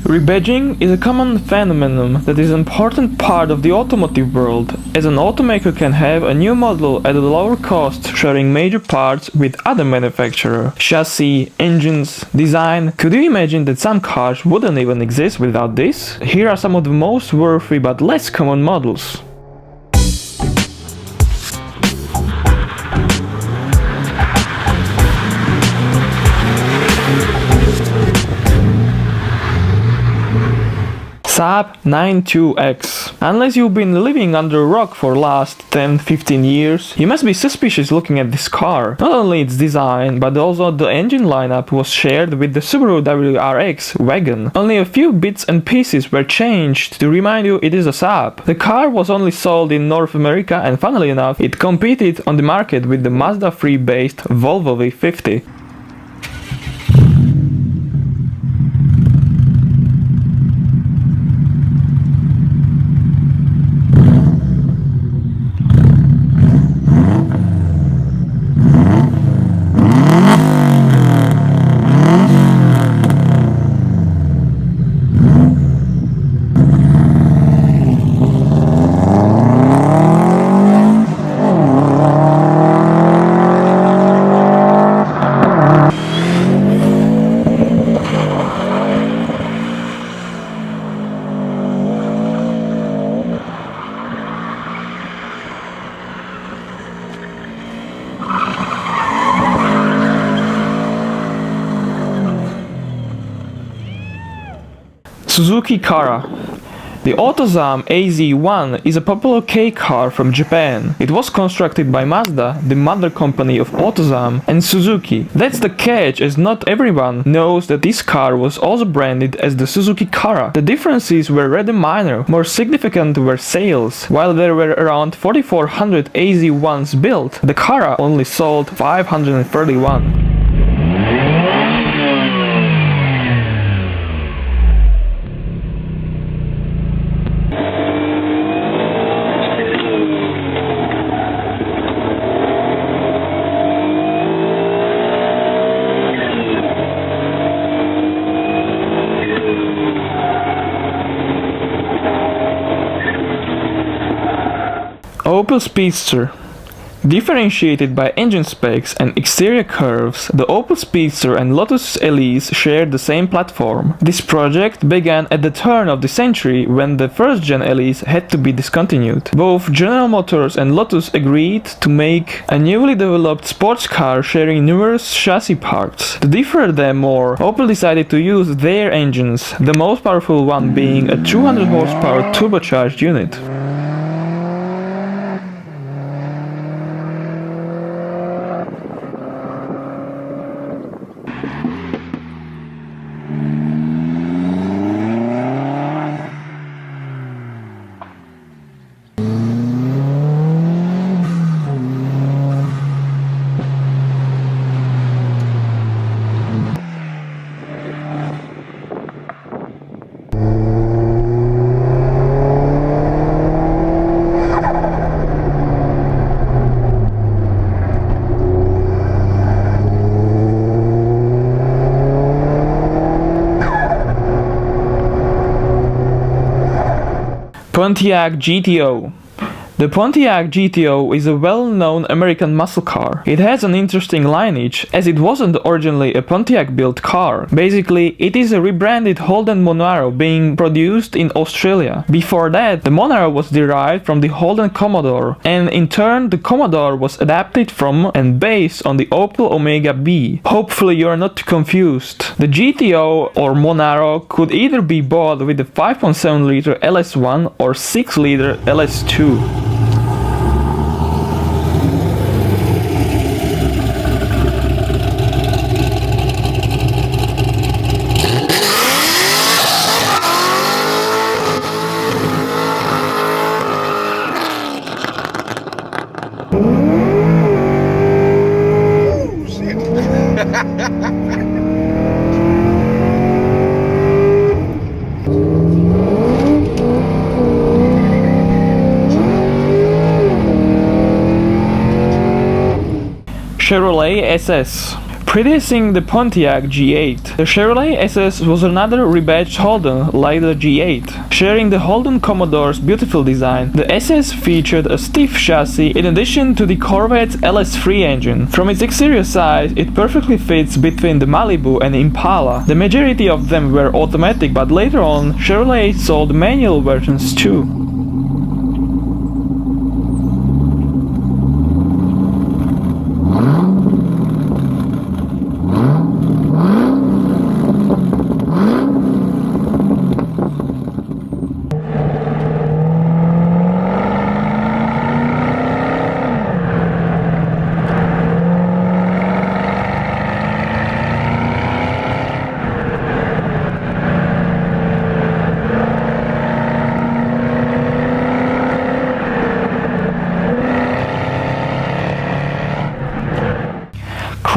Rebadging is a common phenomenon that is an important part of the automotive world, as an automaker can have a new model at a lower cost sharing major parts with other manufacturer, chassis, engines, design. Could you imagine that some cars wouldn't even exist without this? Here are some of the most worthy but less common models. Saab 92X. Unless you've been living under a rock for the last 10-15 years, you must be suspicious looking at this car. Not only its design, but also the engine lineup was shared with the Subaru WRX wagon. Only a few bits and pieces were changed to remind you it is a Saab. The car was only sold in North America, and funnily enough, it competed on the market with the Mazda 3 based Volvo V50. Suzuki Cara. The Autozam AZ1 is a popular K car from Japan. It was constructed by Mazda, the mother company of Autozam, and Suzuki. That's the catch, as not everyone knows that this car was also branded as the Suzuki Cara. The differences were rather minor. More significant were sales. While there were around 4,400 AZ1s built, the Cara only sold 531. Opel Speedster. Differentiated by engine specs and exterior curves, the Opel Speedster and Lotus Elise shared the same platform. This project began at the turn of the century when the first-gen Elise had to be discontinued. Both General Motors and Lotus agreed to make a newly developed sports car sharing numerous chassis parts. To differ them more, Opel decided to use their engines, the most powerful one being a 200 horsepower turbocharged unit. Pontiac GTO. The Pontiac GTO is a well-known American muscle car. It has an interesting lineage, as it wasn't originally a Pontiac-built car. Basically, it is a rebranded Holden Monaro being produced in Australia. Before that, the Monaro was derived from the Holden Commodore, and in turn, the Commodore was adapted from and based on the Opel Omega B. Hopefully you are not too confused. The GTO or Monaro could either be bought with the 5.7-liter LS1 or 6-liter LS2. Chevrolet SS. Predecessing the Pontiac G8, the Chevrolet SS was another rebadged Holden like the G8. Sharing the Holden Commodore's beautiful design, the SS featured a stiff chassis in addition to the Corvette's LS3 engine. From its exterior size, it perfectly fits between the Malibu and Impala. The majority of them were automatic, but later on, Chevrolet sold manual versions too.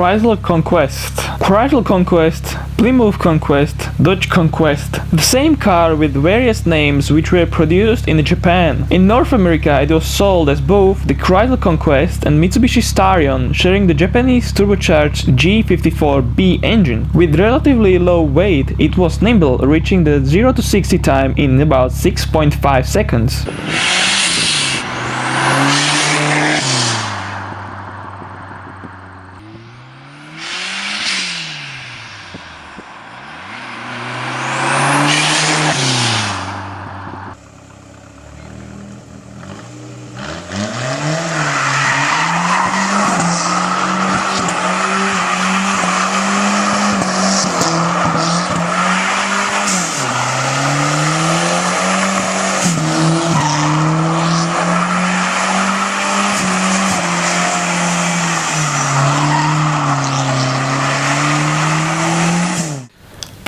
Chrysler Conquest. Chrysler Conquest, Plymouth Conquest, Dodge Conquest. The same car with various names which were produced in Japan. In North America it was sold as both the Chrysler Conquest and Mitsubishi Starion, sharing the Japanese turbocharged G54B engine. With relatively low weight, it was nimble, reaching the 0 to 60 time in about 6.5 seconds.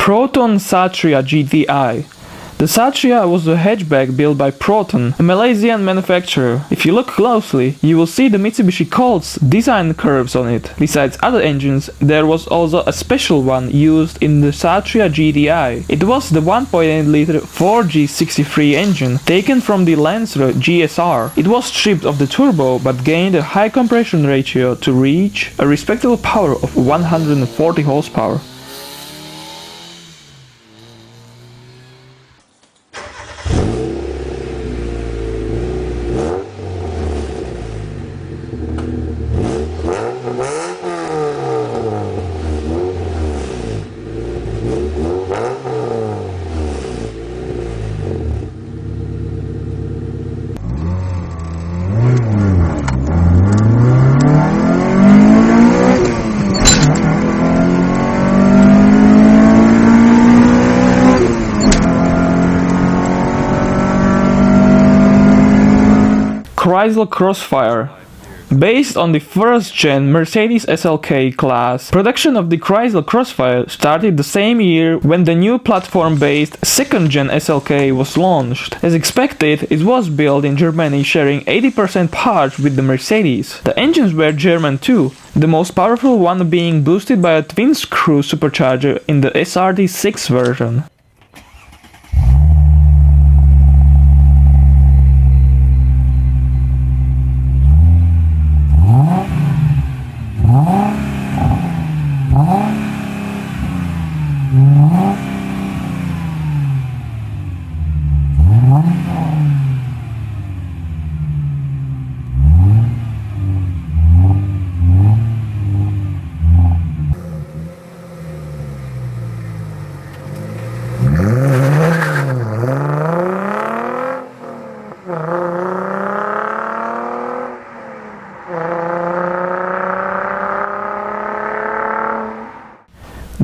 Proton Satria GTI. The Satria was a hatchback built by Proton, a Malaysian manufacturer. If you look closely, you will see the Mitsubishi Colt's design curves on it. Besides other engines, there was also a special one used in the Satria GTI. It was the 1.8-liter 4G63 engine taken from the Lancer GSR. It was stripped of the turbo but gained a high compression ratio to reach a respectable power of 140 horsepower. Chrysler Crossfire. Based on the first-gen Mercedes SLK class, production of the Chrysler Crossfire started the same year when the new platform-based second-gen SLK was launched. As expected, it was built in Germany, sharing 80% parts with the Mercedes. The engines were German too, the most powerful one being boosted by a twin-screw supercharger in the SRT6 version.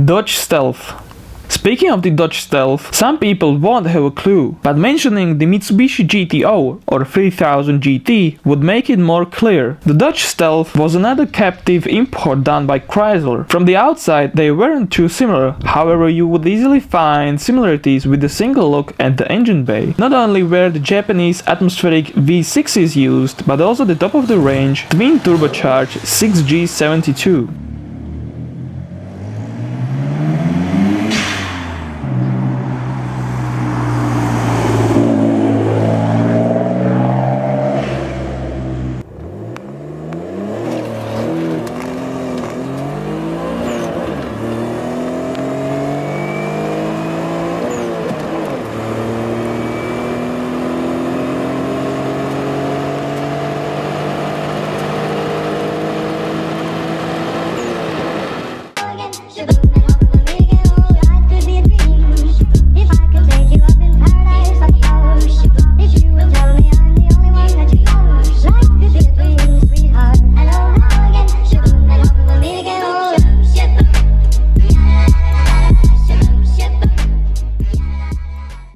Dodge Stealth. Speaking of the Dodge Stealth, some people won't have a clue, but mentioning the Mitsubishi GTO or 3000 GT would make it more clear. The Dodge Stealth was another captive import done by Chrysler. From the outside they weren't too similar, however you would easily find similarities with the single look and the engine bay. Not only were the Japanese atmospheric V6s used, but also the top of the range twin turbocharged 6G72.